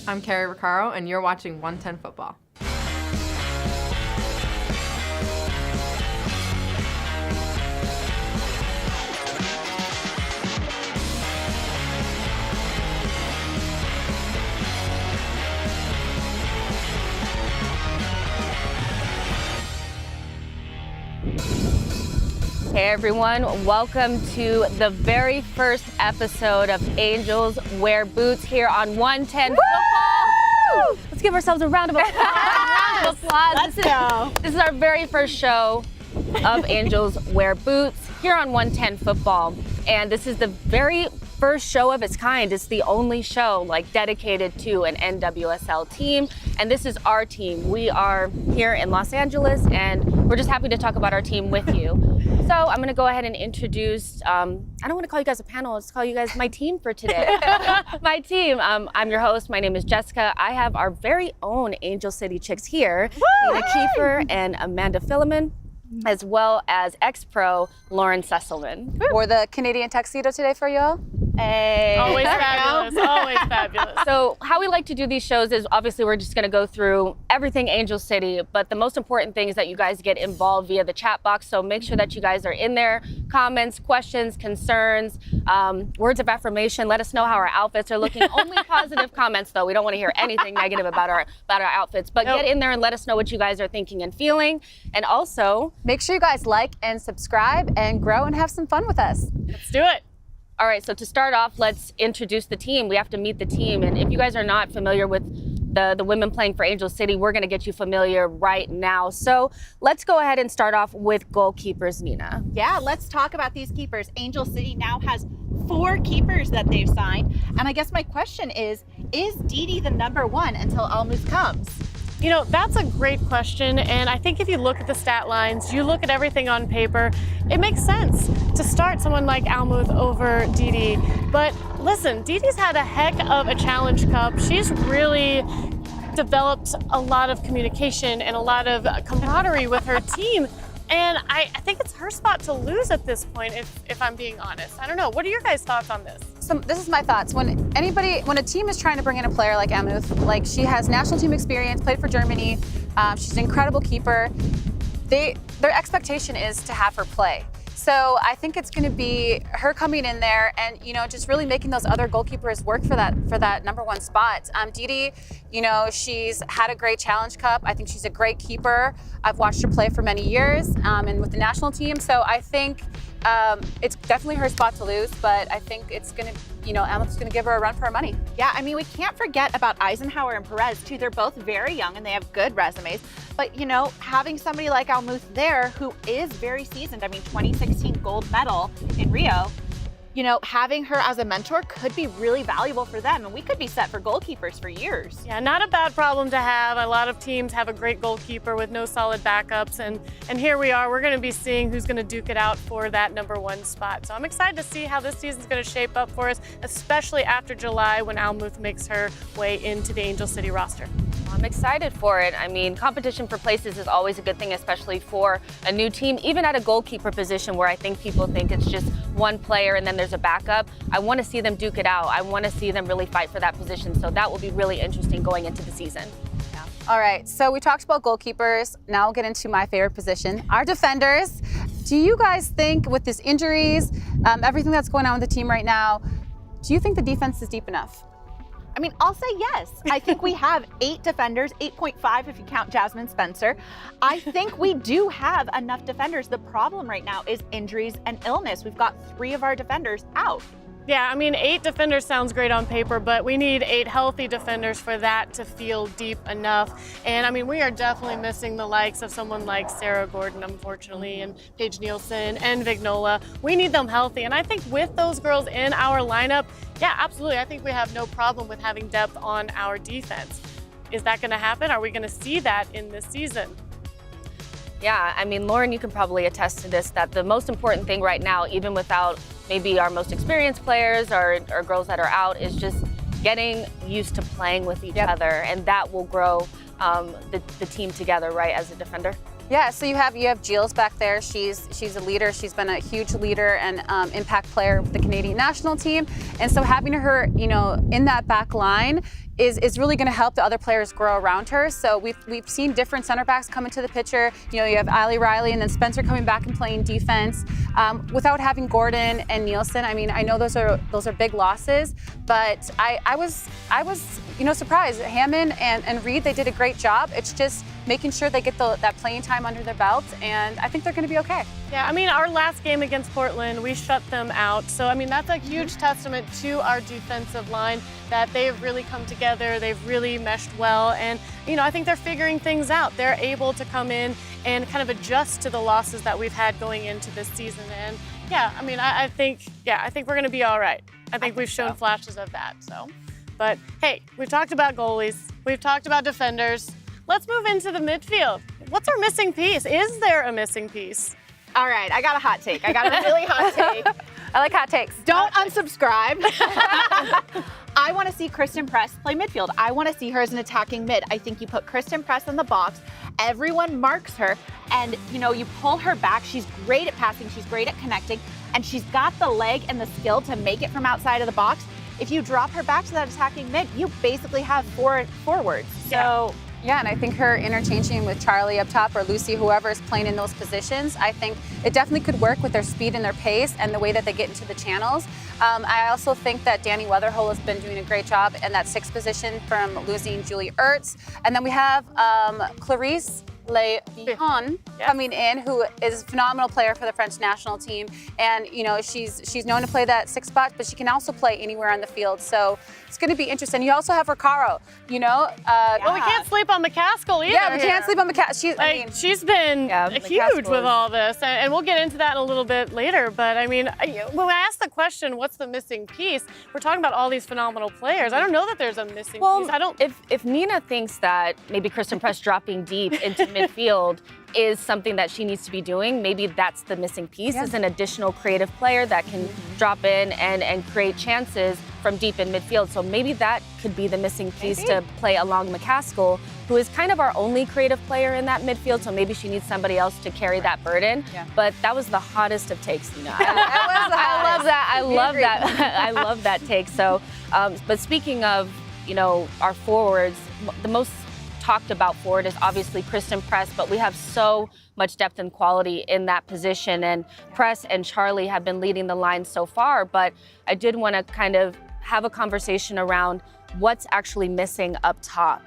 I'm Carrie Recaro, and you're watching 110 Football. Hey everyone, welcome to the very first episode of Angels Wear Boots here on 110 Football. Let's give ourselves a round of applause. Let's go. This is our very first show of Angels Wear Boots here on 110 Football. And this is the very first show of its kind. It's the only show dedicated to an NWSL team. And this is our team. We are here in Los Angeles and we're just happy to talk about our team with you. So I'm going to go ahead and introduce, I don't want to call you guys a panel, let's call you guys my team for today. My team, I'm your host, my name is Jessica. I have our very own Angel City Chicks here, Nina Kiefer and Amanda Filimon, as well as ex-pro Lauren Sesselmann. Wore the Canadian tuxedo today for y'all? Hey. Always fabulous, always fabulous. So how we like to do these shows is obviously we're just gonna go through everything Angel City, but the most important thing is that you guys get involved via the chat box. So make sure that you guys are in there, comments, questions, concerns, words of affirmation. Let us know how our outfits are looking. Only positive comments though. We don't wanna hear anything negative about our outfits, but Get in there and let us know what you guys are thinking and feeling. And also, make sure you guys like and subscribe and grow and have some fun with us. Let's do it. All right, so to start off, let's introduce the team. We have to meet the team. And if you guys are not familiar with the women playing for Angel City, we're gonna get you familiar right now. So let's go ahead and start off with goalkeepers, Nina. Yeah, let's talk about these keepers. Angel City now has 4 keepers that they've signed. And I guess my question is Didi the number 1 until Almuth comes? You know, that's a great question, and I think if you look at the stat lines, you look at everything on paper, it makes sense to start someone like Almuth over Didi. But listen, Didi's had a heck of a Challenge Cup. She's really developed a lot of communication and a lot of camaraderie with her team. And I think it's her spot to lose at this point, if I'm being honest. I don't know. What are your guys' thoughts on this? So this is my thoughts. When a team is trying to bring in a player like Almuth, she has national team experience, played for Germany, she's an incredible keeper. Their expectation is to have her play. So I think it's going to be her coming in there and just really making those other goalkeepers work for that number 1 spot. Didi, she's had a great Challenge Cup. I think she's a great keeper. I've watched her play for many years and with the national team. So I think it's definitely her spot to lose, but I think it's going to, Almuth's going to give her a run for her money. Yeah, I mean, we can't forget about Eisenhower and Perez too. They're both very young and they have good resumes. But, having somebody like Almuth there who is very seasoned, I mean, 2016 gold medal in Rio, having her as a mentor could be really valuable for them. And we could be set for goalkeepers for years. Yeah, not a bad problem to have. A lot of teams have a great goalkeeper with no solid backups. And here we are. We're going to be seeing who's going to duke it out for that number 1 spot. So I'm excited to see how this season's going to shape up for us, especially after July when Almuth makes her way into the Angel City roster. I'm excited for it. I mean, competition for places is always a good thing, especially for a new team, even at a goalkeeper position where I think people think it's just one player and then there's a backup. I want to see them duke it out. I want to see them really fight for that position. So that will be really interesting going into the season. Yeah. All right, so we talked about goalkeepers. Now we'll get into my favorite position, our defenders. Do you guys think with these injuries, everything that's going on with the team right now, do you think the defense is deep enough? I mean, I'll say yes. I think we have 8 defenders, 8.5 if you count Jasmine Spencer. I think we do have enough defenders. The problem right now is injuries and illness. We've got 3 of our defenders out. Yeah, I mean, 8 defenders sounds great on paper, but we need 8 healthy defenders for that to feel deep enough. And I mean, we are definitely missing the likes of someone like Sarah Gordon, unfortunately, and Paige Nielsen and Vignola. We need them healthy. And I think with those girls in our lineup, yeah, absolutely. I think we have no problem with having depth on our defense. Is that going to happen? Are we going to see that in this season? Yeah, I mean, Lauren, you can probably attest to this, that the most important thing right now, even without maybe our most experienced players or girls that are out, is just getting used to playing with each other, and that will grow the team together, right, as a defender. Yeah, so you have Gilles back there. She's a leader. She's been a huge leader and impact player with the Canadian national team. And so having her, in that back line, is really going to help the other players grow around her. So we've seen different center backs come into the picture. You know, you have Ali Riley and then Spencer coming back and playing defense. Without having Gordon and Nielsen, I mean, I know those are big losses, but I was surprised. Hammond and Reed, they did a great job. It's just making sure they get that playing time under their belt, and I think they're going to be okay. Yeah, I mean, our last game against Portland, we shut them out. So, I mean, that's a huge testament to our defensive line that they've really come together. They've really meshed well. And, you know, I think they're figuring things out. They're able to come in and kind of adjust to the losses that we've had going into this season. And, yeah, I mean, I think we're going to be all right. I think we've shown flashes of that. So, but, hey, we've talked about goalies. We've talked about defenders. Let's move into the midfield. What's our missing piece? Is there a missing piece? All right, I got a hot take. I got a really hot take. I like hot takes. Don't unsubscribe. I want to see Kristen Press play midfield. I want to see her as an attacking mid. I think you put Kristen Press in the box, everyone marks her, and you pull her back. She's great at passing, she's great at connecting, and she's got the leg and the skill to make it from outside of the box. If you drop her back to that attacking mid, you basically have four forwards. So. Yeah, and I think her interchanging with Charlie up top or Lucy, whoever is playing in those positions, I think it definitely could work with their speed and their pace and the way that they get into the channels. I also think that Danny Weatherhole has been doing a great job in that 6th position from losing Julie Ertz. And then we have Clarice Le-Bihan coming in, who is a phenomenal player for the French national team. And, she's known to play that 6th spot, but she can also play anywhere on the field. So it's going to be interesting. You also have Recaro, Well, we can't sleep on McCaskill either. Yeah, we can't sleep on McCaskill. She's been huge with all this, and we'll get into that in a little bit later. But I mean, when I ask the question, what's the missing piece? We're talking about all these phenomenal players. I don't know that there's a missing piece. I don't. If Nina thinks that maybe Kristen Press dropping deep into midfield is something that she needs to be doing, maybe that's the missing piece, is an additional creative player that can drop in and create chances from deep in midfield. So maybe that could be the missing piece to play along McCaskill, who is kind of our only creative player in that midfield. So maybe she needs somebody else to carry that burden. Yeah. But that was the hottest of takes, Nina. I love that. I love that. I love that take. So, but speaking of, our forwards, the most talked about forward is obviously Kristen Press, but we have so much depth and quality in that position. And Press and Charlie have been leading the line so far, but I did want to kind of have a conversation around what's actually missing up top.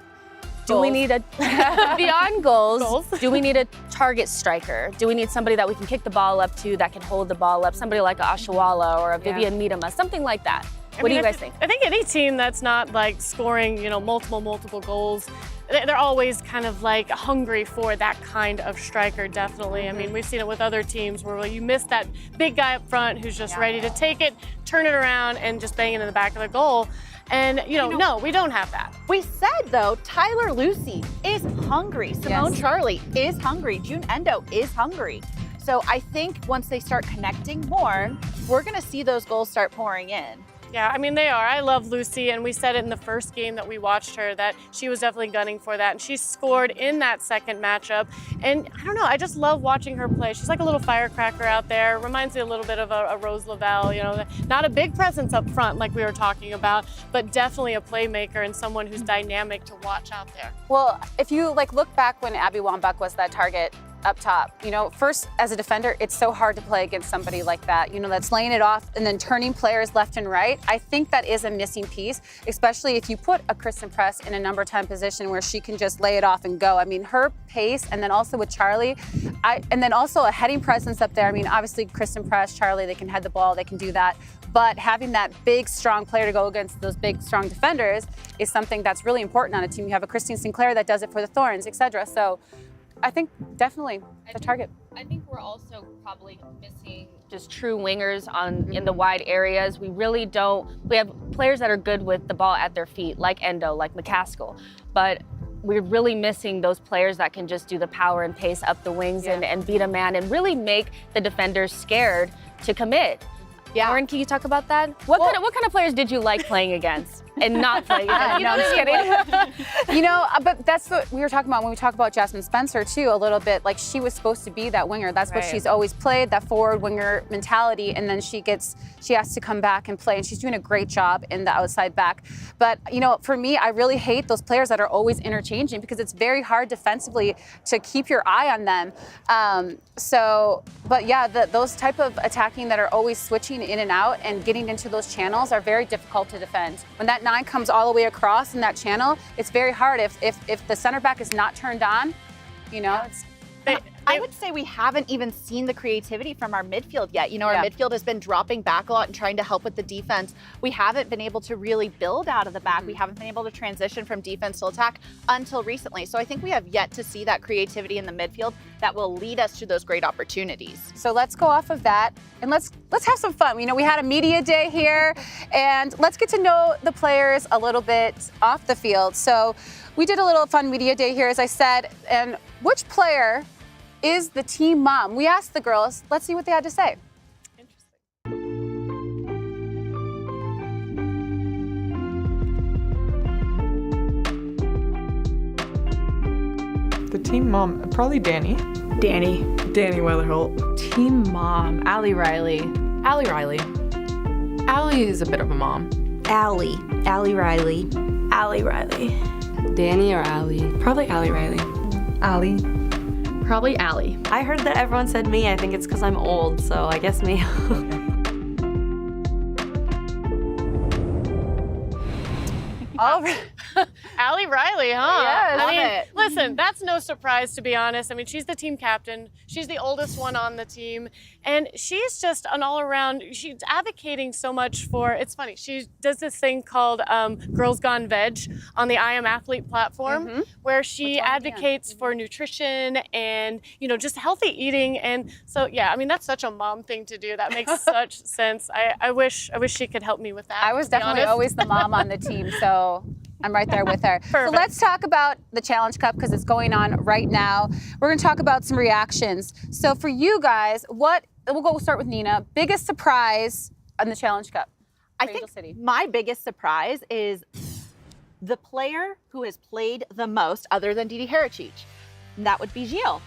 Do we need beyond goals, do we need a target striker? Do we need somebody that we can kick the ball up to, that can hold the ball up? Somebody like a Ashawala or a Vivian Miedema, something like that. What do you guys think? I think any team that's not like scoring, multiple goals, they're always kind of like hungry for that kind of striker, definitely. I mean, we've seen it with other teams where you miss that big guy up front who's just ready to take it, turn it around, and just bang it in the back of the goal. And, no, we don't have that. We said, though, Tyler Lucy is hungry. Simone Charlie is hungry. June Endo is hungry. So I think once they start connecting more, we're going to see those goals start pouring in. Yeah, I mean, they are. I love Lucy, and we said it in the first game that we watched her that she was definitely gunning for that, and she scored in that second matchup. And I don't know, I just love watching her play. She's like a little firecracker out there. Reminds me a little bit of a Rose Lavelle, not a big presence up front like we were talking about, but definitely a playmaker and someone who's dynamic to watch out there. Well, if you look back when Abby Wambach was that target up top, first as a defender, it's so hard to play against somebody like that, that's laying it off and then turning players left and right. I think that is a missing piece, especially if you put a Kristen Press in a number 10 position where she can just lay it off and go. I mean, her pace, and then also with Charlie, and then also a heading presence up there. I mean, obviously Kristen Press, Charlie, they can head the ball, they can do that. But having that big, strong player to go against those big, strong defenders is something that's really important on a team. You have a Christine Sinclair that does it for the Thorns, etc. So I think definitely the target. I think we're also probably missing just true wingers in the wide areas. We really don't. We have players that are good with the ball at their feet, like Endo, like McCaskill, but we're really missing those players that can just do the power and pace up the wings and beat a man and really make the defenders scared to commit. Yeah. Lauren, can you talk about that? What kind of players did you like playing against? and not play. No, I'm just kidding. You know, but that's what we were talking about when we talk about Jasmine Spencer too, a little bit. Like, she was supposed to be that winger. That's what she's always played, that forward winger mentality. And then she has to come back and play, and she's doing a great job in the outside back. But, you know, for me, I really hate those players that are always interchanging, because it's very hard defensively to keep your eye on them. But yeah, those type of attacking that are always switching in and out and getting into those channels are very difficult to defend. When that 9 comes all the way across in that channel, it's very hard. If the center back is not turned on, you know, it's. I would say we haven't even seen the creativity from our midfield yet. You know, our midfield has been dropping back a lot and trying to help with the defense. We haven't been able to really build out of the back. We haven't been able to transition from defense to attack until recently. So I think we have yet to see that creativity in the midfield that will lead us to those great opportunities. So let's go off of that and let's have some fun. You know, we had a media day here, and let's get to know the players a little bit off the field. So we did a little fun media day here, as I said, and which player is the team mom? We asked the girls. Let's see what they had to say. The team mom, probably Danny. Danny Weatherholt. Team mom, Allie Riley. Allie Riley. Allie is a bit of a mom. Allie Riley. Danny or Allie? Probably Allie Riley. Allie. Probably Allie. I heard that everyone said me. I think it's because I'm old, so I guess me. All right. Allie Riley, huh? Yes. I mean, Love it. listen, that's no surprise, to be honest. I mean, she's the team captain. She's the oldest one on the team. And she's just an all-around, she's advocating so much for, it's funny, she does this thing called Girls Gone Veg on the I Am Athlete platform, where she advocates for nutrition and, you know, just healthy eating. And so, yeah, I mean, that's such a mom thing to do. That makes such sense. I wish she could help me with that. I was to be definitely honest. always the mom on the team, so I'm right there with her. So let's talk about the Challenge Cup, because it's going on right now. We're going to talk about some reactions. So for you guys, we'll start with Nina. Biggest surprise on the Challenge Cup? I think my biggest surprise is the player who has played the most, other than Didi Herachich, and that would be Gilles.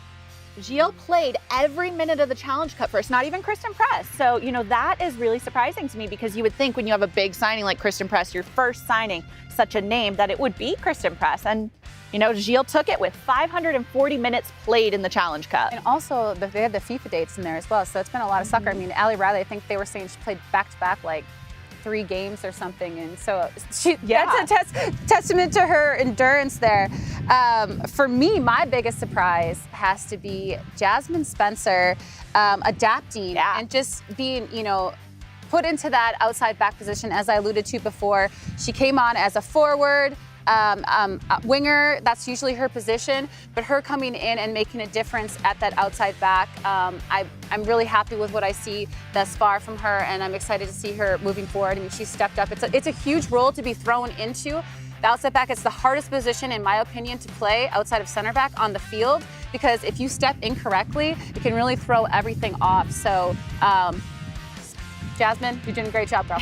Gilles played every minute of the Challenge Cup first, not even Kristen Press. So, you know, that is really surprising to me, because you would think when you have a big signing like Kristen Press, your first signing, such a name, that it would be Kristen Press. And, you know, Gilles took it with 540 minutes played in the Challenge Cup. And also, they had the FIFA dates in there as well, so it's been a lot of soccer. I mean, Allie Riley, I think they were saying she played back-to-back, like, 3 games or something, and so that's a testament to her endurance there. For me, my biggest surprise has to be Jasmine Spencer adapting and just being, you know, put into that outside back position, as I alluded to before. She came on as a forward, winger, that's usually her position, but her coming in and making a difference at that outside back, I'm really happy with what I see thus far from her, and I'm excited to see her moving forward. I mean, she stepped up. It's a huge role to be thrown into. The outside back, it's the hardest position, in my opinion, to play outside of center back on the field, because if you step incorrectly, it can really throw everything off. So, Jasmine, you're doing a great job, girl.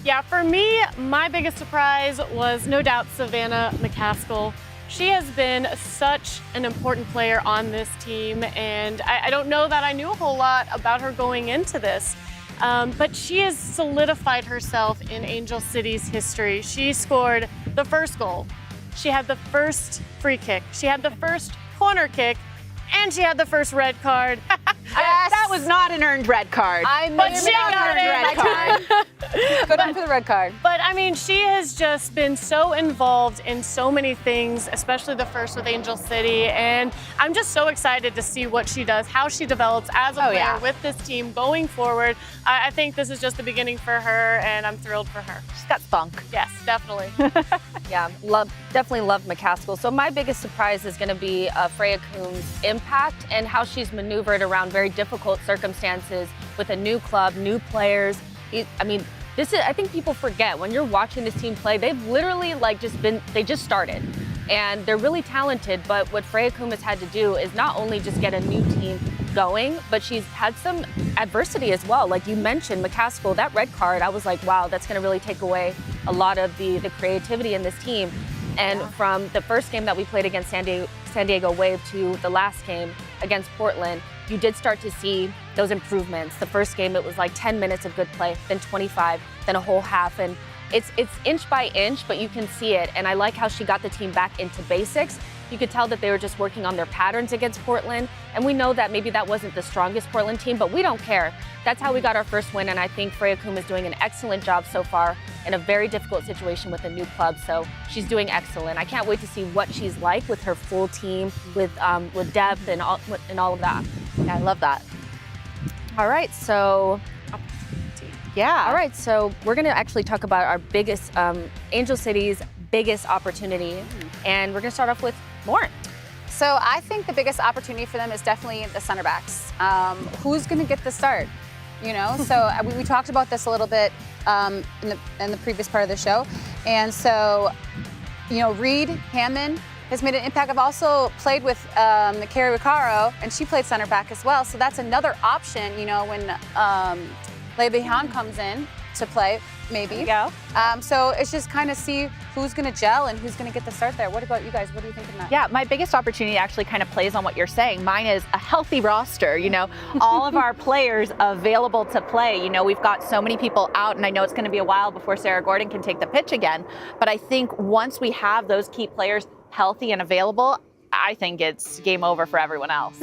Yeah, for me, my biggest surprise was no doubt Savannah McCaskill. She has been such an important player on this team, and I don't know that I knew a whole lot about her going into this, but she has solidified herself in Angel City's history. She scored the first goal. She had the first free kick. She had the first corner kick, and she had the first red card. That was not an earned red card. But she got it. Good on for the red card. But I mean, she has just been so involved in so many things, especially the first with Angel City. And I'm just so excited to see what she does, how she develops as a player with this team going forward. I think this is just the beginning for her, and I'm thrilled for her. She's got spunk. Yes, definitely. Yeah, definitely love McCaskill. So my biggest surprise is going to be Freya Coombs' impact and how she's maneuvered around very difficult circumstances with a new club, new players. I mean, I think people forget when you're watching this team play, they've literally they just started. And they're really talented, but what Freya Coombs has had to do is not only just get a new team going, but she's had some adversity as well. Like you mentioned, McCaskill, that red card, I was like, wow, that's going to really take away a lot of the creativity in this team. And from the first game that we played against San Diego Wave to the last game against Portland, you did start to see those improvements. The first game, it was like 10 minutes of good play, then 25, then a whole half. And it's inch by inch, but you can see it. And I like how she got the team back into basics. You could tell that they were just working on their patterns against Portland. And we know that maybe that wasn't the strongest Portland team, but we don't care. That's how we got our first win. And I think Freya Kum is doing an excellent job so far in a very difficult situation with a new club. So she's doing excellent. I can't wait to see what she's like with her full team, with depth and all of that. Yeah, I love that. All right, so Yeah. All right, so we're going to actually talk about our biggest, Angel City's biggest opportunity. And we're going to start off with Lauren. So I think the biggest opportunity for them is definitely the center backs. Who's going to get the start? You know, so we talked about this a little bit in the previous part of the show. And so, you know, Reed Hammond has made an impact. I've also played with Carrie Recaro, and she played center back as well. So that's another option, you know, when Lebehan comes in to play, maybe. There you go. So it's just kind of see who's going to gel and who's going to get the start there. What about you guys? What do you think of that? Yeah, my biggest opportunity actually kind of plays on what you're saying. Mine is a healthy roster, you know, all of our players available to play. You know, we've got so many people out, and I know it's going to be a while before Sarah Gordon can take the pitch again. But I think once we have those key players healthy and available, I think it's game over for everyone else.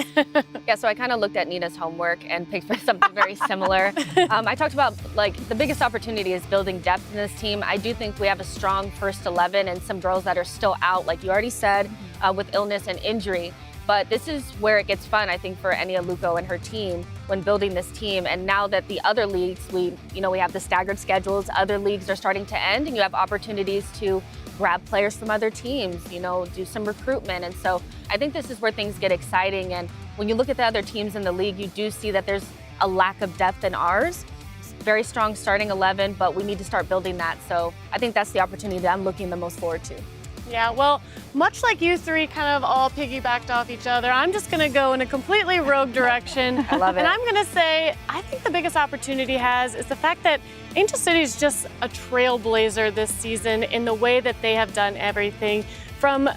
Yeah, so I kind of looked at Nina's homework and picked for something very similar. I talked about, like, the biggest opportunity is building depth in this team. I do think we have a strong first 11 and some girls that are still out, like you already said, with illness and injury. But this is where it gets fun, I think, for Enia Luco and her team when building this team. And now that the other leagues, we have the staggered schedules, other leagues are starting to end, and you have opportunities to grab players from other teams, you know, do some recruitment. And so I think this is where things get exciting. And when you look at the other teams in the league, you do see that there's a lack of depth in ours. Very strong starting 11, but we need to start building that. So I think that's the opportunity that I'm looking the most forward to. Yeah, well, much like you three kind of all piggybacked off each other, I'm just going to go in a completely rogue direction. I love it. And I'm going to say, I think the biggest opportunity is the fact that Angel City is just a trailblazer this season in the way that they have done everything. From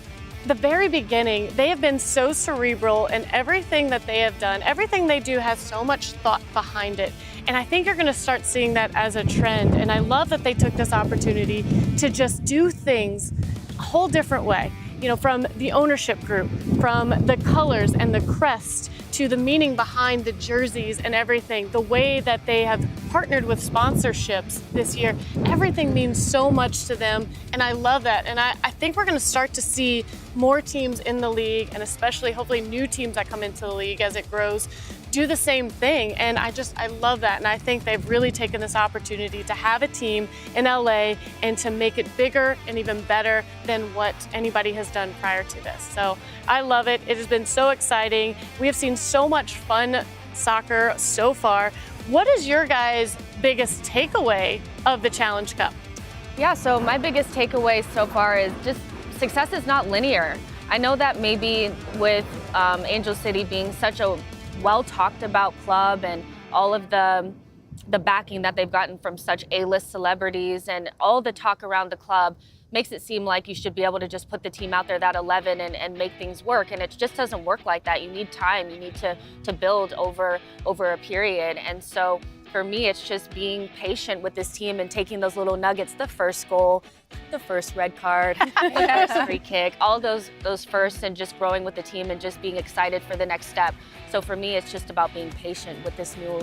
the very beginning, they have been so cerebral in everything that they have done. Everything they do has so much thought behind it. And I think you're going to start seeing that as a trend. And I love that they took this opportunity to just do things a whole different way. You know, from the ownership group, from the colors and the crest, to the meaning behind the jerseys and everything, the way that they have partnered with sponsorships this year, everything means so much to them, and I love that. And I think we're going to start to see more teams in the league, and especially hopefully new teams that come into the league as it grows, do the same thing. And I love that. And I think they've really taken this opportunity to have a team in LA and to make it bigger and even better than what anybody has done prior to this. So I love it. It has been so exciting. We have seen so much fun soccer so far. What is your guys' biggest takeaway of the Challenge Cup? Yeah, so my biggest takeaway so far is just success is not linear. I know that maybe with Angel City being such a well talked about club and all of the backing that they've gotten from such A-list celebrities and all the talk around the club makes it seem like you should be able to just put the team out there, that 11, and make things work. And it just doesn't work like that. You need time. You need to build over a period. And so for me, it's just being patient with this team and taking those little nuggets, the first goal, the first red card, the first free kick, all those firsts, and just growing with the team and just being excited for the next step. So for me, it's just about being patient with this new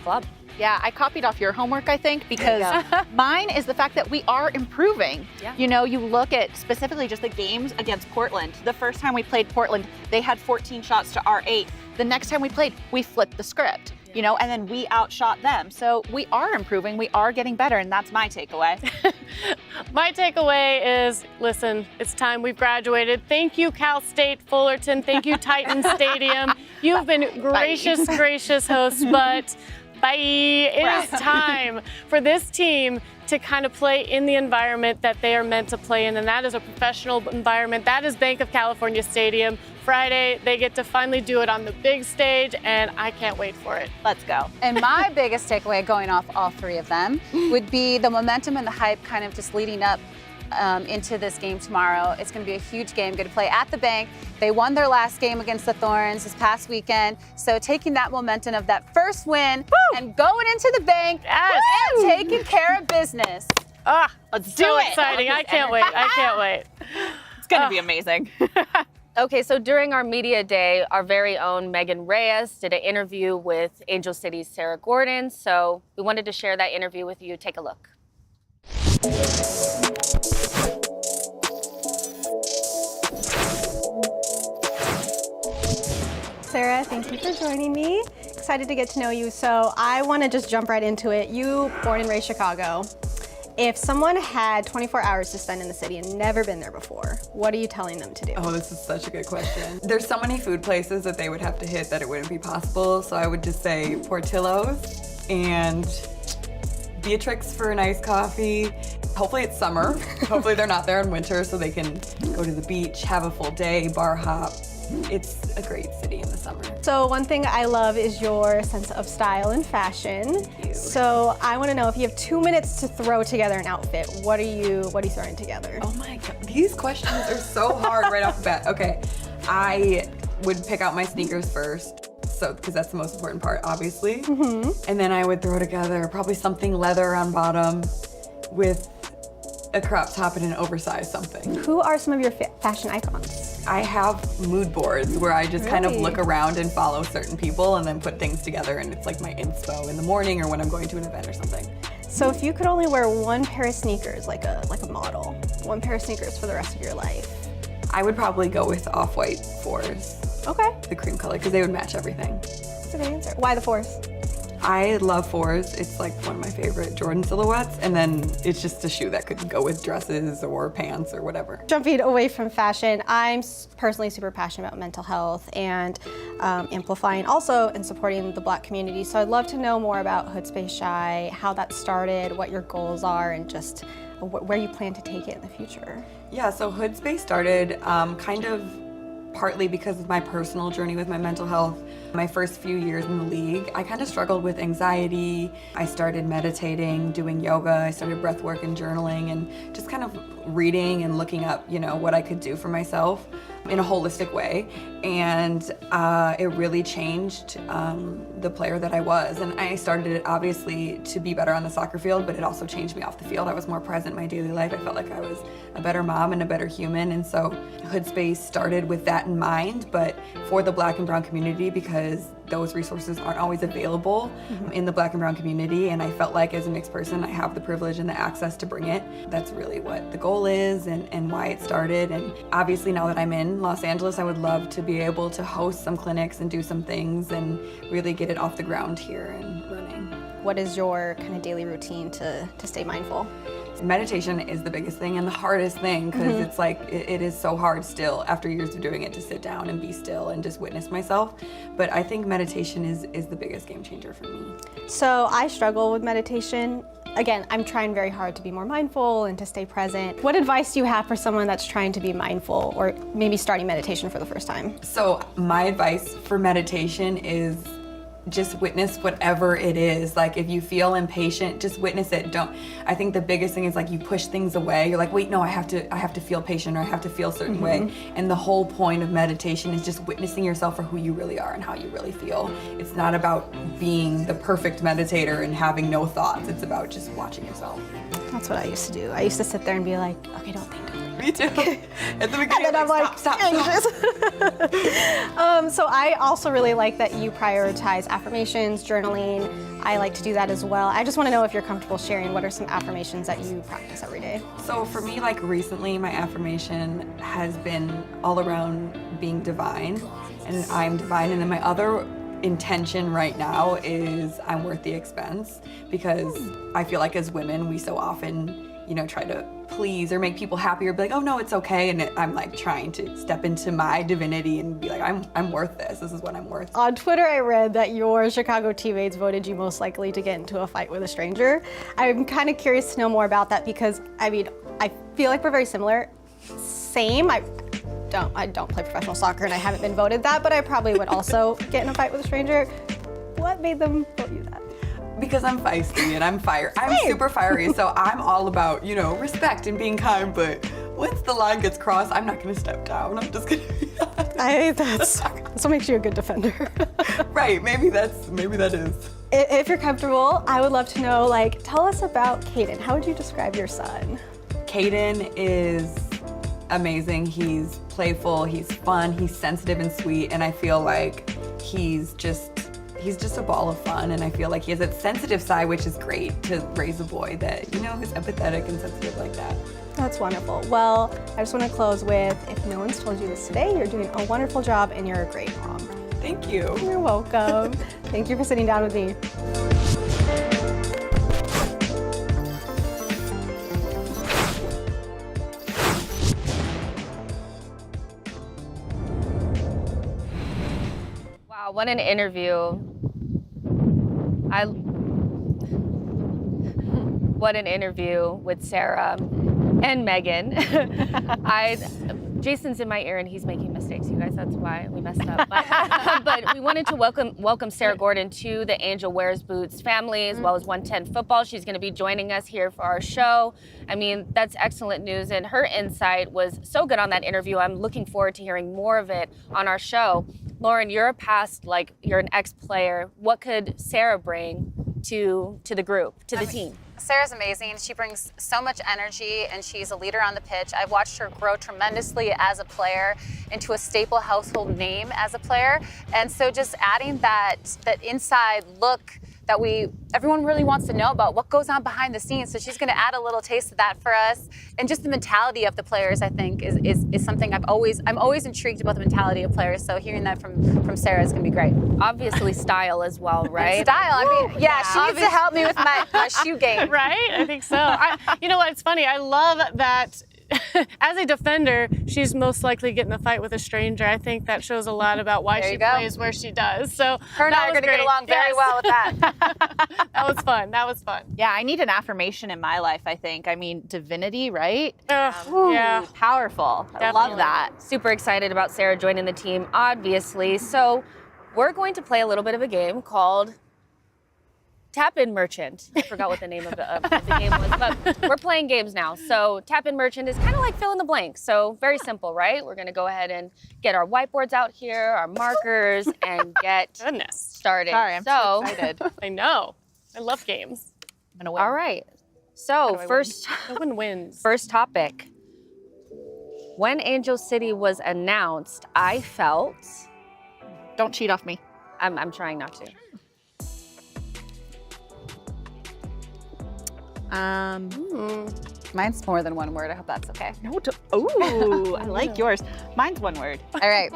club. Yeah, I copied off your homework, I think, because mine is the fact that we are improving. Yeah. You know, you look at specifically just the games against Portland. The first time we played Portland, they had 14 shots to our 8. The next time we played, we flipped the script, you know, and then we outshot them. So we are improving, we are getting better, and that's my takeaway. My takeaway is, listen, it's time we've graduated. Thank you, Cal State Fullerton. Thank you, Titan Stadium. You've been gracious hosts, but Bye. It is time for this team to kind of play in the environment that they are meant to play in, and that is a professional environment. That is Bank of California Stadium. Friday, they get to finally do it on the big stage, and I can't wait for it. Let's go. And my biggest takeaway going off all three of them would be the momentum and the hype kind of just leading up into this game tomorrow. It's going to be a huge game. Going to play at the Bank. They won their last game against the Thorns this past weekend. So taking that momentum of that first win and going into the Bank and taking care of business. Let's do it. Exciting. I can't wait. I can't wait. It's going to be amazing. Okay, so during our media day, our very own Megan Reyes did an interview with Angel City's Sarah Gordon. So we wanted to share that interview with you. Take a look. Sarah, thank you for joining me. Excited to get to know you. So I want to just jump right into it. You, born and raised Chicago. If someone had 24 hours to spend in the city and never been there before, what are you telling them to do? Oh, this is such a good question. There's so many food places that they would have to hit that it wouldn't be possible. So I would just say Portillo's and Beatrix for a nice coffee. Hopefully it's summer. Hopefully they're not there in winter so they can go to the beach, have a full day, bar hop. It's a great city in the summer. So one thing I love is your sense of style and fashion. Thank you. So I want to know if you have 2 minutes to throw together an outfit, what are you throwing together? Oh my God, these questions are so hard right off the bat. Okay, I would pick out my sneakers first. So, because that's the most important part, obviously. And then I would throw together probably something leather on bottom with a crop top and an oversized something. Who are some of your fashion icons? I have mood boards where I just kind of Really? look around and follow certain people and then put things together, and it's like my inspo in the morning or when I'm going to an event or something. So if you could only wear one pair of sneakers, like a model, one pair of sneakers for the rest of your life. I would probably go with off-white 4s, Okay, the cream color, because they would match everything. that's a good answer. Why the 4s? I love 4s. It's like one of my favorite Jordan silhouettes, and then it's just a shoe that could go with dresses or pants or whatever. Jumping away from fashion, I'm personally super passionate about mental health and amplifying also and supporting the Black community. So I'd love to know more about Hood Space Shy, how that started, what your goals are, and just where you plan to take it in the future. Yeah, so Hood Space started kind of partly because of my personal journey with my mental health. My first few years in the league, I kind of struggled with anxiety. I started meditating, doing yoga, I started breath work and journaling, and just kind of reading and looking up, what I could do for myself in a holistic way. And it really changed the player that I was. And I started it obviously to be better on the soccer field, but it also changed me off the field. I was more present in my daily life. I felt like I was a better mom and a better human. And so Hood Space started with that in mind, but for the Black and brown community, because those resources aren't always available in the Black and brown community. And I felt like as a mixed person, I have the privilege and the access to bring it. That's really what the goal is and why it started. And obviously now that I'm in Los Angeles, I would love to be able to host some clinics and do some things and really get it off the ground here and running. What is your kind of daily routine to stay mindful? Meditation is the biggest thing and the hardest thing, because it's like, it is so hard still after years of doing it to sit down and be still and just witness myself. But I think meditation is the biggest game changer for me. So I struggle with meditation. Again, I'm trying very hard to be more mindful and to stay present. What advice do you have for someone that's trying to be mindful or maybe starting meditation for the first time? So my advice for meditation is just witness whatever it is. Like if you feel impatient, just witness it. I think the biggest thing is like you push things away. You're like, wait, no, I have to feel patient, or I have to feel a certain way. And the whole point of meditation is just witnessing yourself for who you really are and how you really feel. It's not about being the perfect meditator and having no thoughts. It's about just watching yourself. That's what I used to do. I used to sit there and be like, okay, don't think. Me too. At the beginning, And then I'm like, stop. So I also really like that you prioritize affirmations, journaling. I like to do that as well. I just want to know if you're comfortable sharing what are some affirmations that you practice every day. So for me, like recently, my affirmation has been all around being divine, and I'm divine. And then my other intention right now is I'm worth the expense, because I feel like as women, we so often try to please or make people happy or be like, oh no, it's okay. And I'm like trying to step into my divinity and be like, I'm worth this. This is what I'm worth. On Twitter, I read that your Chicago teammates voted you most likely to get into a fight with a stranger. I'm kind of curious to know more about that because, I feel like we're very similar. Same. I don't play professional soccer and I haven't been voted that, but I probably would also get in a fight with a stranger. What made them vote you that? Because I'm feisty and I'm super fiery, so I'm all about, respect and being kind, but once the line gets crossed, I'm not gonna step down. I'm just gonna be that's what makes you a good defender. Right, maybe that is. If you're comfortable, I would love to know, tell us about Caden. How would you describe your son? Caden is amazing. He's playful, he's fun, he's sensitive and sweet, and I feel like he's just a ball of fun, and I feel like he has that sensitive side, which is great to raise a boy that, is empathetic and sensitive like that. That's wonderful. Well, I just want to close with, if no one's told you this today, you're doing a wonderful job and you're a great mom. Thank you. You're welcome. Thank you for sitting down with me. Wow, what an interview. What an interview with Sarah and Megan. Jason's in my ear and he's making mistakes, you guys. That's why we messed up. But we wanted to welcome Sarah Gordon to the Angel Wears Boots family, as well as 110 Football. She's going to be joining us here for our show. That's excellent news, and her insight was so good on that interview. I'm looking forward to hearing more of it on our show. Lauren, you're you're an ex-player. What could Sarah bring to the group, to the team? Sarah's amazing. She brings so much energy and she's a leader on the pitch. I've watched her grow tremendously as a player into a staple household name as a player. And so just adding that inside look that everyone really wants to know about what goes on behind the scenes. So she's going to add a little taste of that for us. And just the mentality of the players, I think, is something I'm always intrigued about, the mentality of players. So hearing that from Sarah is going to be great. Obviously style as well, right? And style. She needs to help me with my shoe game. Right? I think so. You know what? It's funny. I love that. As a defender, she's most likely getting a fight with a stranger. I think that shows a lot about why she plays where she does. So her and I are going to get along very well with that. That was fun. Yeah, I need an affirmation in my life, I think. Divinity, right? Yeah. Powerful. Definitely. I love that. Super excited about Sarah joining the team, obviously. So we're going to play a little bit of a game called Tap-In Merchant. I forgot what the name of the game was, but we're playing games now. So Tap-In Merchant is kind of like fill in the blank. So very simple, right? We're going to go ahead and get our whiteboards out here, our markers, and get started. Sorry, I'm so excited. I know. I love games. I'm going to win. All right. So No one wins. First topic. When Angel City was announced, I felt... Don't cheat off me. I'm trying not to. Mine's more than one word. I hope that's okay. Ooh, I like yours. Mine's one word. All right.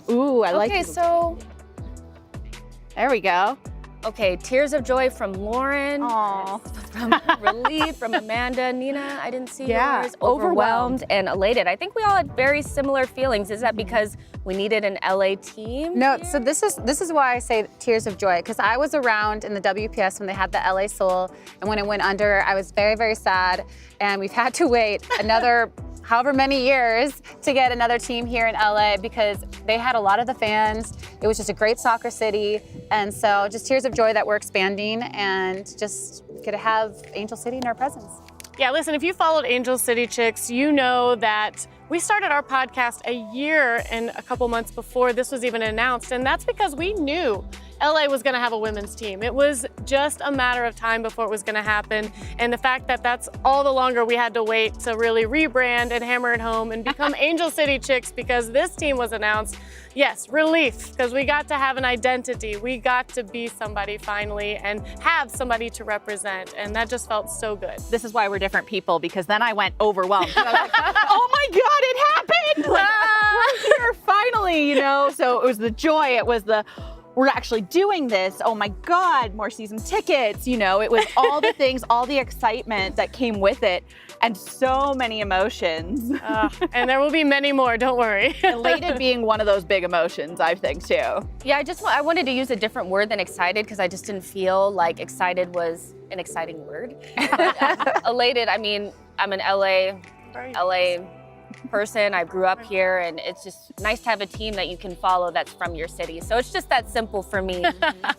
Ooh, I like Okay, so... There we go. Okay, tears of joy from Lauren. Aww. From relief from Amanda. Nina, I didn't see yours. Overwhelmed and elated. I think we all had very similar feelings. Is that because we needed an LA team? No, so this is why I say tears of joy, because I was around in the WPS when they had the LA Soul, and when it went under, I was very, very sad, and we've had to wait another however many years to get another team here in LA because they had a lot of the fans. It was just a great soccer city, and so just tears of joy that we're expanding and just get to have Angel City in our presence. Yeah, listen, if you followed Angel City Chicks, you know that we started our podcast a year and a couple months before this was even announced, and that's because we knew LA was gonna have a women's team. It was just a matter of time before it was gonna happen, and the fact that that's all the longer we had to wait to really rebrand and hammer it home and become Angel City Chicks because this team was announced. Yes, relief, because we got to have an identity. We got to be somebody finally and have somebody to represent, and that just felt so good. This is why we're different people, because then I went overwhelmed. I was like, oh my God, it happened! Like, we're here finally, So it was the joy, it was the, we're actually doing this. Oh my God, more season tickets. You know, it was all the things, all the excitement that came with it, and so many emotions. And there will be many more, don't worry. Elated being one of those big emotions, I think, too. Yeah, I wanted to use a different word than excited because I just didn't feel like excited was an exciting word. But, elated, I mean, I'm an LA person. I grew up here, and it's just nice to have a team that you can follow that's from your city. So it's just that simple for me.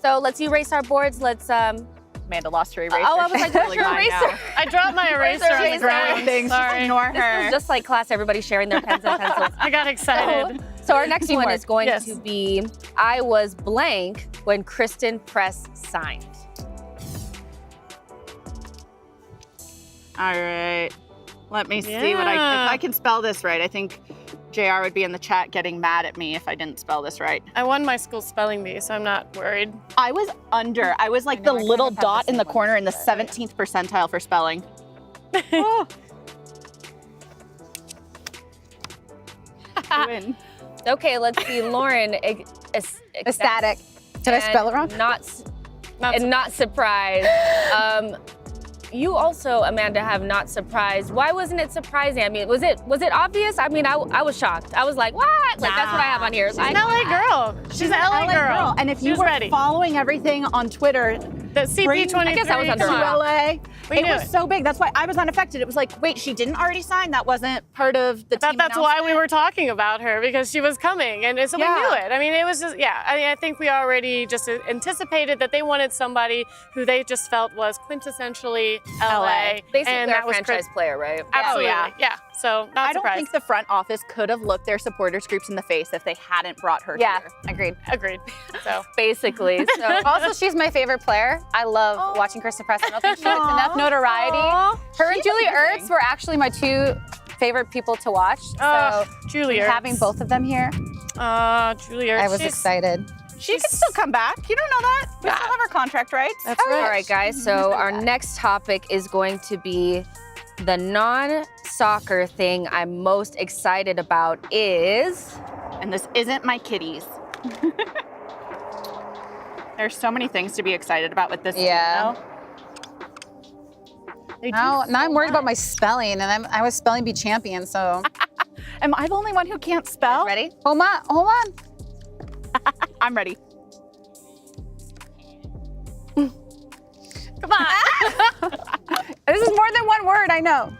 So let's erase our boards. Let's Amanda lost her eraser. Oh, I was like, where's your eraser? I dropped my eraser on the ground. Things, Sorry. ignore her. This was just like class, everybody sharing their pens and pencils. I got excited. So our next one is going Yes. to be, I was blank when Kristen Press signed. All right. Let me see if I can spell this right. I think JR would be in the chat getting mad at me if I didn't spell this right. I won my school spelling bee, so I'm not worried. I was under. I was like the little dot in the corner in the 17th percentile for spelling. Oh. Win. Okay, let's see, Lauren. Ecstatic. Did I spell it wrong? Not surprised. You also, Amanda, have not surprised. Why wasn't it surprising? I mean, was it obvious? I mean, I was shocked. I was like, what? Like, that's what I have on here. She's an LA girl. She's an LA girl. And if you She's were ready. following everything on Twitter, The CP23. I guess I was under to LA, We it knew was it. so big. That's why I was unaffected. It was like, wait, she didn't already sign? That wasn't part of the team That's why we announcement? were talking about her, because she was coming, and so we knew it. I mean, it was just, yeah. I mean, I think we already just anticipated that they wanted somebody who they just felt was quintessentially LA. Basically, and our that was franchise player, right? Absolutely, Oh, yeah. So not I don't surprised. think the front office could have looked their supporters groups in the face if they hadn't brought her Yeah, here. agreed. Agreed. So Basically. So Also, she's my favorite player. I love watching Kristen Press. I don't think she gets enough notoriety. Her and She's Julie amazing. Ertz were actually my two favorite people to watch. So Julie Ertz. having both of them here, Julie Ertz. I was She's- excited. She could still come back. You don't know that. We still have her contract rights. That's right. all right, guys. So our next topic is going to be the non-soccer thing I'm most excited about is... And this isn't my kitties. There's so many things to be excited about with this. Yeah. team, though. Now I'm worried about my spelling, and I was spelling bee champion, so. Am I the only one who can't spell? Ready? Hold on. I'm ready. Come on. This is more than one word, I know.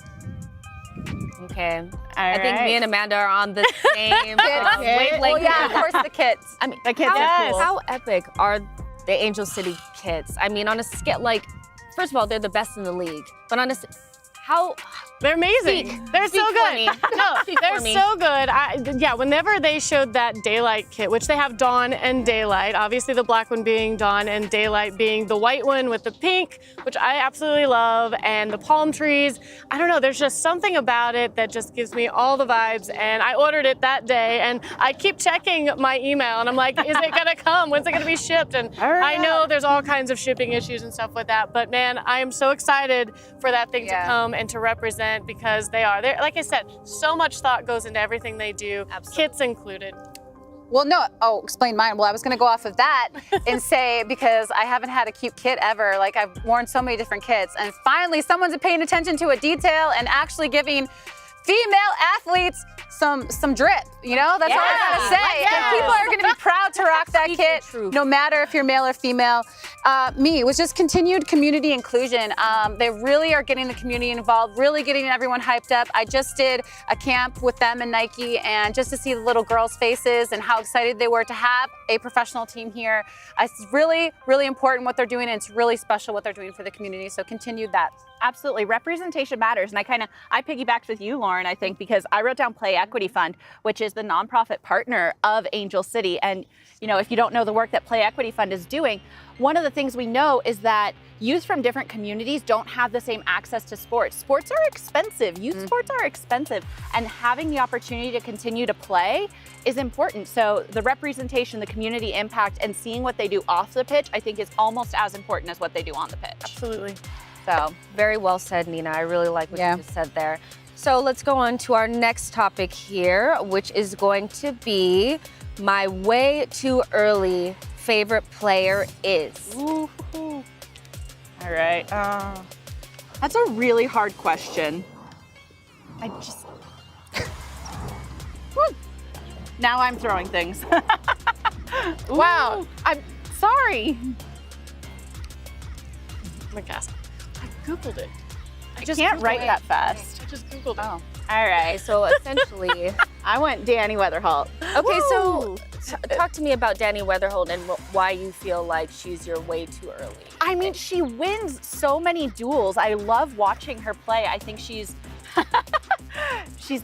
Okay. I think me and Amanda are on the same wavelength. Oh yeah, of course the kits. I mean, The kids are cool. how epic are the Angel City kits? I mean, on a scale, like, first of all, they're the best in the league. But on a, how, They're amazing. Speak. They're Speak so for good. me. No, Speak they're for me. so good. Yeah, whenever they showed that daylight kit, which they have dawn and daylight, obviously the black one being dawn and daylight being the white one with the pink, which I absolutely love, and the palm trees. I don't know, there's just something about it that just gives me all the vibes, and I ordered it that day, and I keep checking my email, and I'm like, is it gonna come? When's it gonna be shipped? And I know there's all kinds of shipping issues and stuff with that, but man, I am so excited for that thing to come and to represent, because they're, like I said, so much thought goes into everything they do, kits included. Well, no. Oh, explain mine. Well, I was going to go off of that and say, because I haven't had a cute kit ever. Like, I've worn so many different kits, and finally someone's paying attention to a detail and actually giving female athletes some drip. You know, that's all I gotta say. And people are gonna be proud to rock that kit, no matter if you're male or female. It was just continued community inclusion. They really are getting the community involved, really getting everyone hyped up. I just did a camp with them and Nike, and just to see the little girls' faces and how excited they were to have a professional team here. It's really, really important what they're doing, and it's really special what they're doing for the community. So continue that. Absolutely, representation matters. And I piggybacked with you, Lauren, I think, because I wrote down Play Equity Fund, which is the nonprofit partner of Angel City. And, you know, if you don't know the work that Play Equity Fund is doing, one of the things we know is that youth from different communities don't have the same access to sports. Sports are expensive. Youth sports are expensive. And having the opportunity to continue to play is important. So the representation, the community impact, and seeing what they do off the pitch, I think is almost as important as what they do on the pitch. Absolutely. So very well said, Nina. I really like what you just said there. So let's go on to our next topic here, which is going to be my way too early favorite player is? Ooh. All right. That's a really hard question. I just. Woo. Now I'm throwing things. Wow. I'm sorry. McCaskill. I Googled it. I can't write that fast. I just Googled it. Oh. All right. So essentially, I went Danny Weatherholt. okay, so talk to me about Danny Weatherholt and why you feel like she's your way too early. I mean, she wins so many duels. I love watching her play. I think she's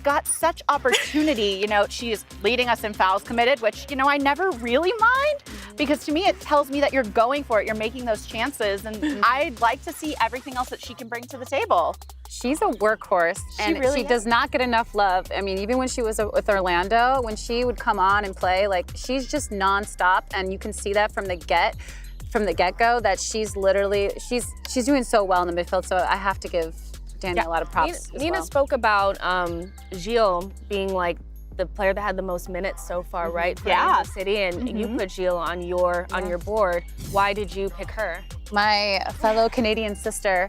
got such opportunity. You know, she's leading us in fouls committed, which, you know, I never really mind because to me it tells me that you're going for it. You're making those chances, and I'd like to see everything else that she can bring to the table. She's a workhorse, and she does not get enough love. I mean, even when she was with Orlando, when she would come on and play, like she's just nonstop, and you can see that from the get-go that she's doing so well in the midfield. So I have to give Danny a lot of props. Nina spoke about Gilles being like the player that had the most minutes so far, right? For Angel City, and you put Gilles on your board. Why did you pick her? My fellow Canadian sister.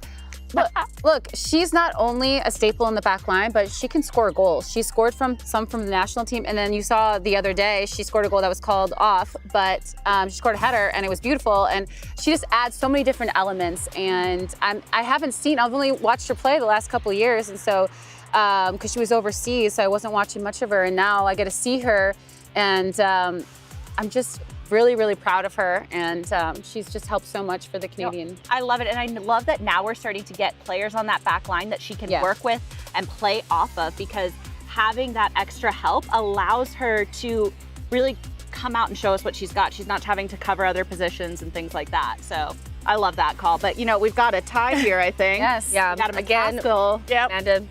Look, she's not only a staple in the back line, but she can score goals. She scored some from the national team, and then you saw the other day she scored a goal that was called off, but she scored a header, and it was beautiful. And she just adds so many different elements. And I've only watched her play the last couple of years, and so because she was overseas, so I wasn't watching much of her. And now I get to see her, and I'm just really, really proud of her, and she's just helped so much for the Canadian. I love it, and I love that now we're starting to get players on that back line that she can work with and play off of, because having that extra help allows her to really come out and show us what she's got. She's not having to cover other positions and things like that. So I love that call. But, you know, we've got a tie here, I think. Yes. Yeah, got a again, Amanda,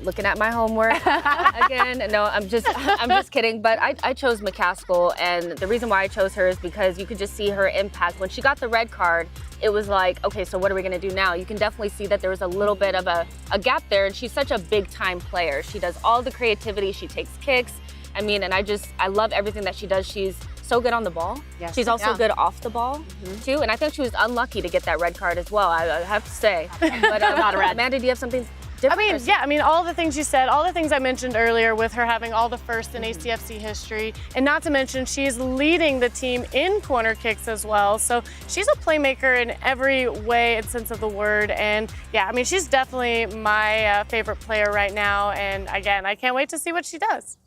looking at my homework again. No, I'm just kidding. But I chose McCaskill, and the reason why I chose her is because you could just see her impact. When she got the red card, it was like, okay, so what are we gonna do now? You can definitely see that there was a little bit of a gap there, and she's such a big time player. She does all the creativity, she takes kicks. I mean, and I love everything that she does. She's so good on the ball. Yes. She's also good off the ball too. And I think she was unlucky to get that red card as well, I have to say. But not a red. Amanda, do you have something different? I mean, all the things you said, all the things I mentioned earlier with her having all the first in ACFC history, and not to mention she's leading the team in corner kicks as well. So she's a playmaker in every way and sense of the word. And yeah, I mean, she's definitely my favorite player right now. And again, I can't wait to see what she does.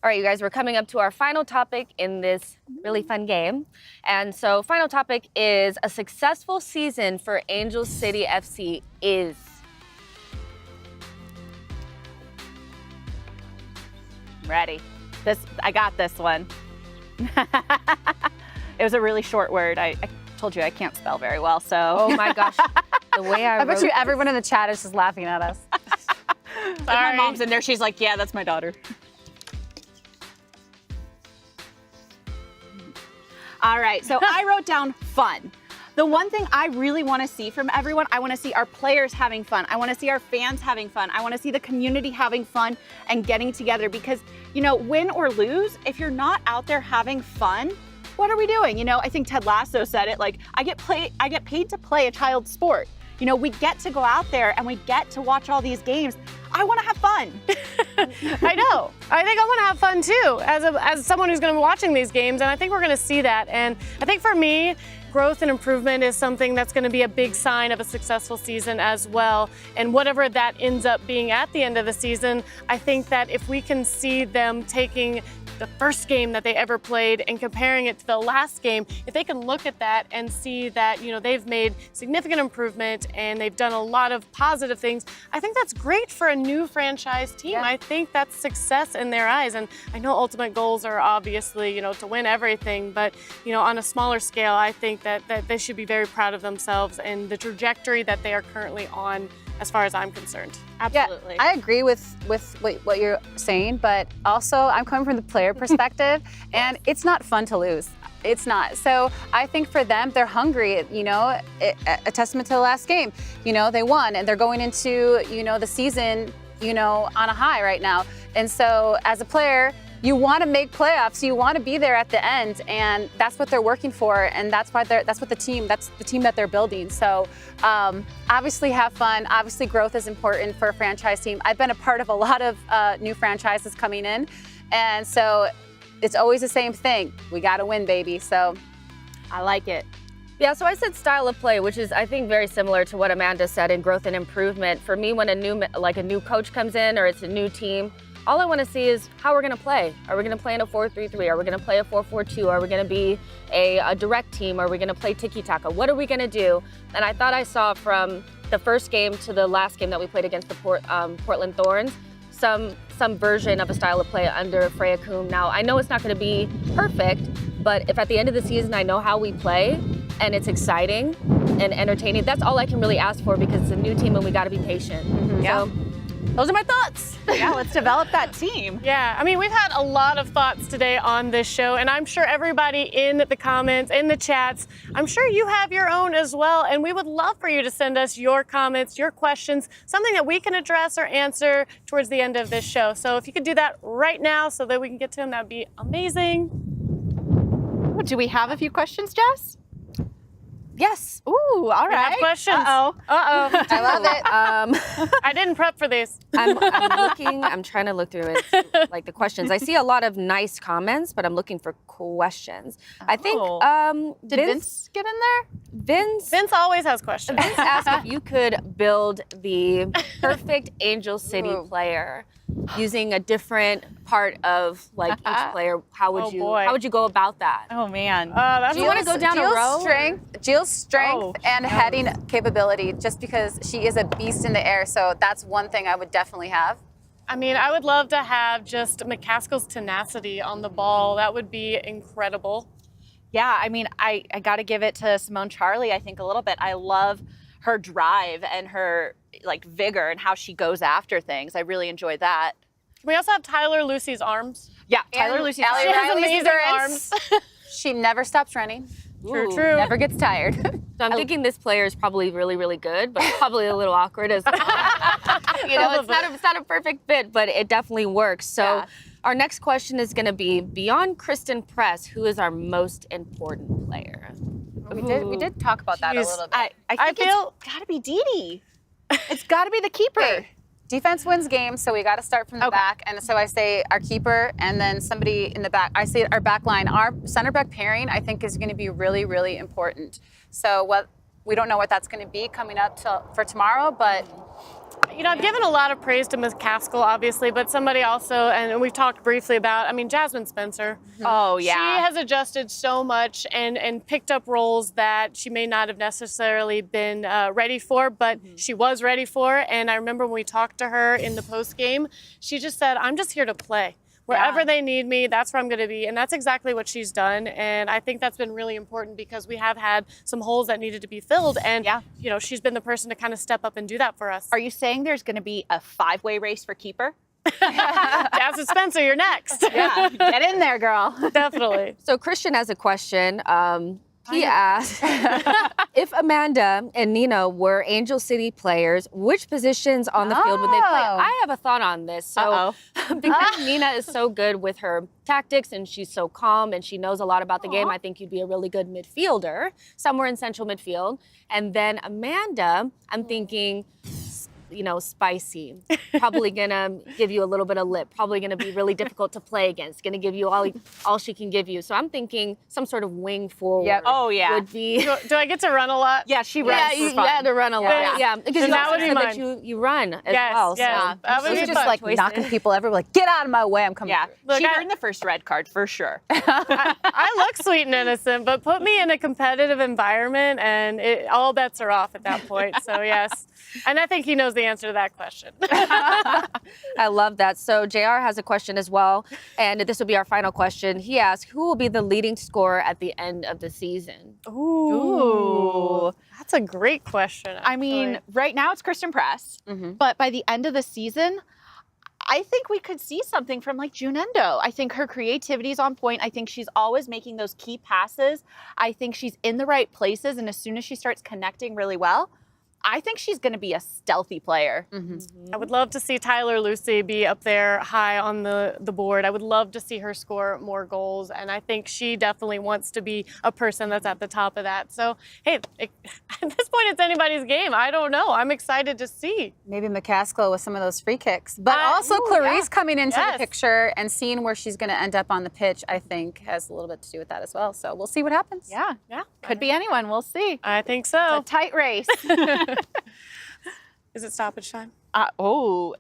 All right, you guys, we're coming up to our final topic in this really fun game. And so final topic is a successful season for Angel City FC is. Ready. I got this one. It was a really short word. I told you I can't spell very well, so. Oh my gosh, the way I bet you everyone in the chat is just laughing at us. My mom's in there, she's like, yeah, that's my daughter. All right, so I wrote down fun. The one thing I really want to see from everyone, I want to see our players having fun. I want to see our fans having fun. I want to see the community having fun and getting together, because, you know, win or lose, if you're not out there having fun, what are we doing? You know, I think Ted Lasso said it, like, I get paid to play a child's sport. You know, we get to go out there and we get to watch all these games. I want to have fun. I know. I think I want to have fun too, as someone who's going to be watching these games, and I think we're going to see that. And I think for me, growth and improvement is something that's going to be a big sign of a successful season as well. And whatever that ends up being at the end of the season, I think that if we can see them taking the first game that they ever played and comparing it to the last game, if they can look at that and see that, you know, they've made significant improvement and they've done a lot of positive things, I think that's great for a new franchise team. Yeah. I think that's success in their eyes. And I know ultimate goals are obviously, you know, to win everything, but, you know, on a smaller scale, I think that they should be very proud of themselves and the trajectory that they are currently on, as far as I'm concerned. Absolutely. Yeah, I agree with what you're saying, but also I'm coming from the player perspective, and it's not fun to lose. It's not. So I think for them, they're hungry, you know, a testament to the last game. You know, they won, and they're going into, you know, the season, you know, on a high right now. And so as a player, you want to make playoffs, you want to be there at the end, and that's what they're working for, and that's the team that they're building. So obviously have fun. Obviously growth is important for a franchise team. I've been a part of a lot of new franchises coming in, and so it's always the same thing. We got to win, baby. So I like it. Yeah, so I said style of play, which is, I think, very similar to what Amanda said in growth and improvement. For me, when a new coach comes in or it's a new team, all I want to see is how we're going to play. Are we going to play in a 4-3-3? Are we going to play a 4-4-2? Are we going to be a direct team? Are we going to play tiki-taka? What are we going to do? And I thought I saw from the first game to the last game that we played against the Portland Thorns, some version of a style of play under Freya Kuhn. Now, I know it's not going to be perfect, but if at the end of the season I know how we play and it's exciting and entertaining, that's all I can really ask for, because it's a new team and we got to be patient. Yeah. So, those are my thoughts. Yeah, let's develop that team. Yeah, I mean, we've had a lot of thoughts today on this show, and I'm sure everybody in the comments, in the chats, I'm sure you have your own as well, and we would love for you to send us your comments, your questions, something that we can address or answer towards the end of this show. So if you could do that right now so that we can get to them, that would be amazing. Do we have a few questions, Jess? Yes. Ooh, all We right. have questions. Uh-oh. I love it. I didn't prep for these. I'm trying to look through it, like the questions. I see a lot of nice comments, but I'm looking for questions. I think, Did Vince get in there? Vince always has questions. Vince asked if you could build the perfect Angel City player using a different part of like each player. How would you go about that? Oh man. Do you want to go down a row? Jill's strength and heading capability, just because she is a beast in the air. So that's one thing I would definitely have. I mean, I would love to have just McCaskill's tenacity on the ball. That would be incredible. Yeah, I mean, I got to give it to Simone Charlie, I think, a little bit. I love her drive and her like vigor and how she goes after things. I really enjoyed that. Can we also have Tyler Lucy's arms? Yeah, Tyler Lucy's Allie She has Riley's amazing endurance. arms. She never stops running. True, true. Never gets tired. So I'm thinking this player is probably really, really good, but probably a little awkward as well. It's not a perfect fit, but it definitely works. So our next question is going to be, beyond Kristen Press, who is our most important player? We did talk about that a little bit. I think it's got to be Dee Dee. It's got to be the keeper. Hey, defense wins games, so we got to start from the back. And so I say our keeper, and then somebody in the back. I say our back line. Our center back pairing, I think, is going to be really, really important. So we don't know what that's going to be coming up for tomorrow, but. You know, I've given a lot of praise to Ms. Caskill, obviously, but somebody also, and we've talked briefly about, I mean, Jasmine Spencer. Oh, yeah. She has adjusted so much and picked up roles that she may not have necessarily been ready for, but she was ready for. And I remember when we talked to her in the post game, she just said, I'm just here to play. Wherever they need me, that's where I'm going to be. And that's exactly what she's done. And I think that's been really important because we have had some holes that needed to be filled. And, you know, she's been the person to kind of step up and do that for us. Are you saying there's going to be a 5-way race for keeper? Jasmine Spencer, you're next. Yeah, get in there, girl. Definitely. So Christian has a question. He asked, if Amanda and Nina were Angel City players, which positions on the field would they play? I have a thought on this. So because Nina is so good with her tactics and she's so calm and she knows a lot about the game, I think you'd be a really good midfielder, somewhere in central midfield. And then Amanda, I'm thinking, you know, spicy, probably gonna give you a little bit of lip, probably gonna be really difficult to play against, gonna give you all she can give you. So I'm thinking some sort of wing forward would be. Do I get to run a lot? Yeah, she runs. Yeah, you had to run a lot. Yeah, because Then you that also would be said mine. that you run as well. Yes, So that would be She's just fun. like knocking people everywhere, like, get out of my way, I'm coming. Yeah, Look, she I- earned the first red card for sure. I look sweet and innocent, but put me in a competitive environment and all bets are off at that point. So yes, and I think he knows the answer to that question. I love that. So JR has a question as well, and this will be our final question. He asked, who will be the leading scorer at the end of the season? Ooh. That's a great question. I mean, right now it's Kristen Press, but by the end of the season, I think we could see something from like June Endo. I think her creativity is on point. I think she's always making those key passes. I think she's in the right places, and as soon as she starts connecting really well, I think she's going to be a stealthy player. I would love to see Tyler Lucy be up there high on the board. I would love to see her score more goals, and I think she definitely wants to be a person that's at the top of that. So, hey, at this point, it's anybody's game. I don't know. I'm excited to see. Maybe McCaskill with some of those free kicks. But also Clarice coming into the picture and seeing where she's going to end up on the pitch, I think, has a little bit to do with that as well. So we'll see what happens. Yeah. Yeah. Could be anyone. We'll see. I think so. It's a tight race. Is it stoppage time?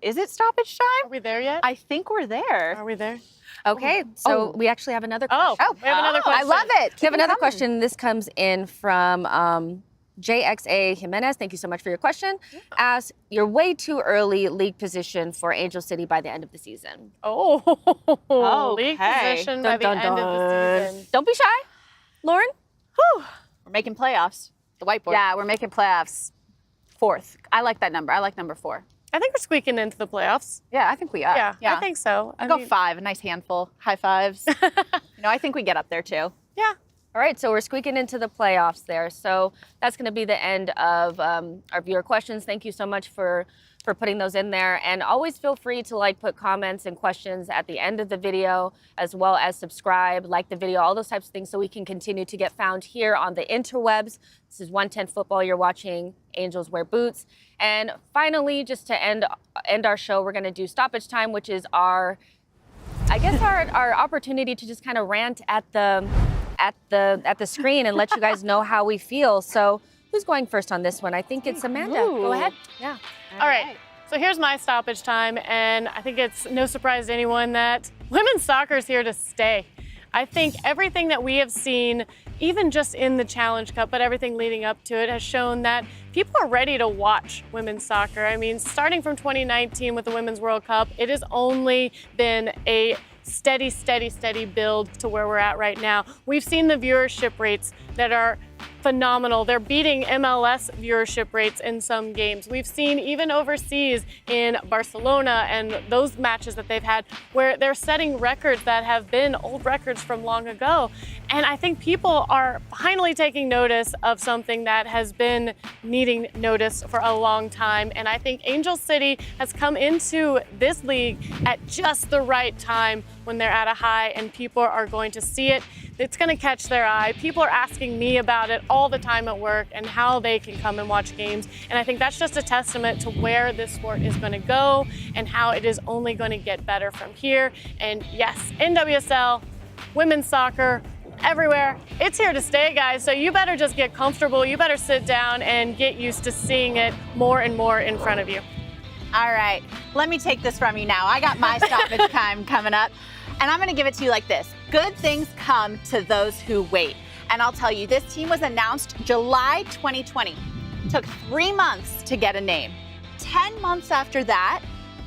Is it stoppage time? Are we there yet? I think we're there. Are we there? Okay, so we actually have another question. We have another question. I love it. We have another question. This comes in from JXA Jimenez. Thank you so much for your question. Asks, you're way too early league position for Angel City by the end of the season. League position by the end of the season. Don't be shy. Lauren? We're making playoffs. The whiteboard. Yeah, we're making playoffs. 4th. I like that number. I like number 4. I think we're squeaking into the playoffs. Yeah, I think we are. Yeah, I think so. I'll go 5, a nice handful. High fives. I think we get up there too. Yeah. All right, so we're squeaking into the playoffs there. So that's going to be the end of our viewer questions. Thank you so much for putting those in there. And always feel free to put comments and questions at the end of the video, as well as subscribe, like the video, all those types of things, so we can continue to get found here on the interwebs. This is 110 Football. You're watching Angels Wear Boots. And finally, just to end our show, we're going to do stoppage time, which is our opportunity to just kind of rant at the screen and let you guys know how we feel. So who's going first on this one? I think it's Amanda. Go ahead. Yeah. All right. So here's my stoppage time, and I think it's no surprise to anyone that women's soccer is here to stay. I think everything that we have seen, even just in the Challenge Cup, but everything leading up to it, has shown that people are ready to watch women's soccer. I mean, starting from 2019 with the Women's World Cup, it has only been a steady build to where we're at right now. We've seen the viewership rates that are phenomenal. They're beating MLS viewership rates in some games. We've seen even overseas in Barcelona and those matches that they've had where they're setting records that have been old records from long ago. And I think people are finally taking notice of something that has been needing notice for a long time. And I think Angel City has come into this league at just the right time when they're at a high, and people are going to see it. It's going to catch their eye. People are asking me about it all the time at work and how they can come and watch games. And I think that's just a testament to where this sport is going to go and how it is only going to get better from here. And yes, NWSL, women's soccer, everywhere, it's here to stay, guys. So you better just get comfortable. You better sit down and get used to seeing it more and more in front of you. All right, let me take this from you now. I got my stoppage time coming up, and I'm going to give it to you like this. Good things come to those who wait. And I'll tell you, this team was announced July 2020. Took 3 months to get a name. 10 months after that,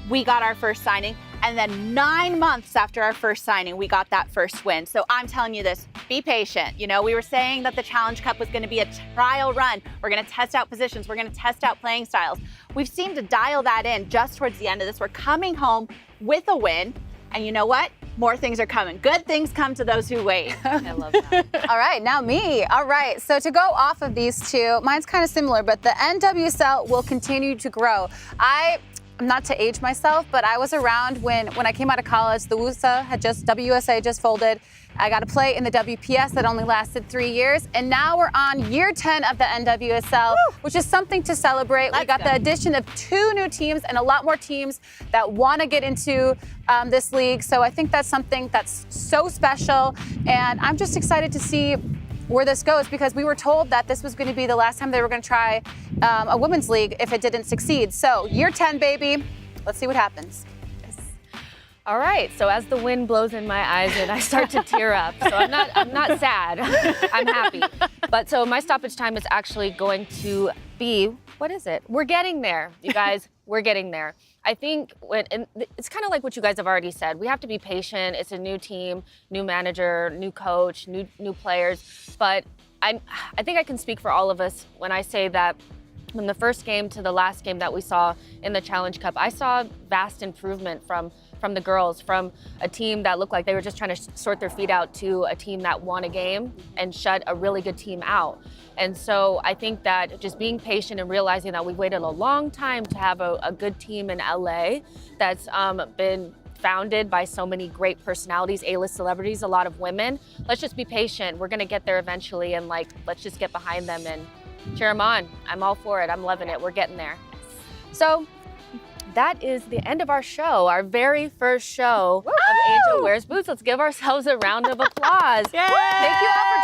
we got our first signing. And then 9 months after our first signing, we got that first win. So I'm telling you this, be patient. We were saying that the Challenge Cup was going to be a trial run. We're going to test out positions. We're going to test out playing styles. We've seemed to dial that in just towards the end of this. We're coming home with a win. And you know what? More things are coming. Good things come to those who wait. I love that. All right, now me. All right, so to go off of these two, mine's kind of similar, but the NWSL will continue to grow. I'm not to age myself, but I was around when I came out of college. The WSA just folded. I got to play in the WPS that only lasted 3 years. And now we're on year 10 of the NWSL, which is something to celebrate. We got the addition of 2 new teams and a lot more teams that want to get into this league. So I think that's something that's so special. And I'm just excited to see where this goes, because we were told that this was going to be the last time they were going to try a women's league if it didn't succeed. So year 10, baby. Let's see what happens. All right, so as the wind blows in my eyes and I start to tear up, so I'm not sad, I'm happy. But so my stoppage time is actually going to be, what is it? We're getting there, you guys, we're getting there. I think and it's kind of like what you guys have already said. We have to be patient. It's a new team, new manager, new coach, new players. But I think I can speak for all of us when I say that from the first game to the last game that we saw in the Challenge Cup, I saw vast improvement from the girls, from a team that looked like they were just trying to sort their feet out to a team that won a game and shut a really good team out. And so I think that just being patient and realizing that we've waited a long time to have a good team in LA that's been founded by so many great personalities, A-list celebrities, a lot of women. Let's just be patient. We're gonna get there eventually, and let's just get behind them and cheer them on. I'm all for it. I'm loving it. We're getting there. So that is the end of our show, our very first show of Angel Wears Boots. Let's give ourselves a round of applause. Thank you all for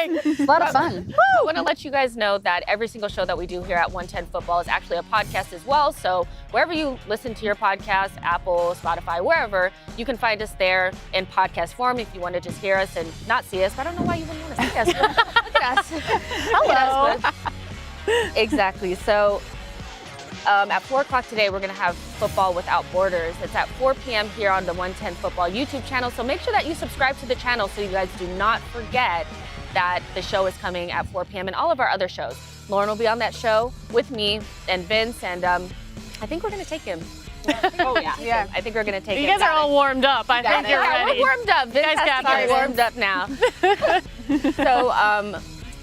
joining us. It's a lot of fun. I want to let you guys know that every single show that we do here at 110 Football is actually a podcast as well. So wherever you listen to your podcast, Apple, Spotify, wherever, you can find us there in podcast form if you want to just hear us and not see us. But I don't know why you wouldn't want to see us. Look at us. Hello. Look at us. Exactly. So at 4 o'clock today, we're going to have Football Without Borders. It's at 4 p.m. here on the 110 Football YouTube channel. So make sure that you subscribe to the channel so you guys do not forget that the show is coming at 4 p.m. and all of our other shows. Lauren will be on that show with me and Vince, and I think we're going to take him. Oh, yeah. I think we're going to take him. You guys are all warmed up. I think you're Yeah, ready. we're warmed up. Vince guys has got to get this. warmed up now. So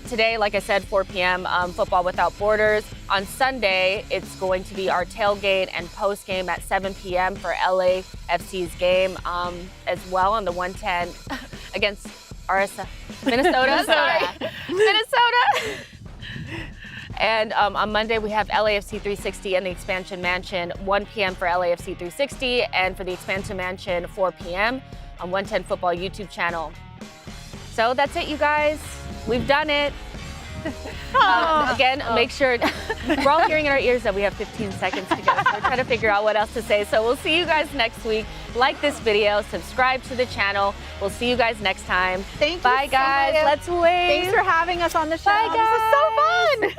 today, like I said, 4 p.m., Football Without Borders. On Sunday, it's going to be our tailgate and post game at 7 p.m. for LAFC's game as well on the 110 against Minnesota. Sorry. Minnesota. And on Monday, we have LAFC 360 and the Expansion Mansion, 1 p.m. for LAFC 360, and for the Expansion Mansion, 4 p.m. on 110 Football YouTube channel. So that's it, you guys. We've done it. Again, make sure, we're all hearing in our ears that we have 15 seconds to go. So we're trying to figure out what else to say. So we'll see you guys next week. Like this video, subscribe to the channel. We'll see you guys next time. Thank you. Bye, guys. So much. Let's wave. Thanks for having us on the show. Bye, guys. This was so fun.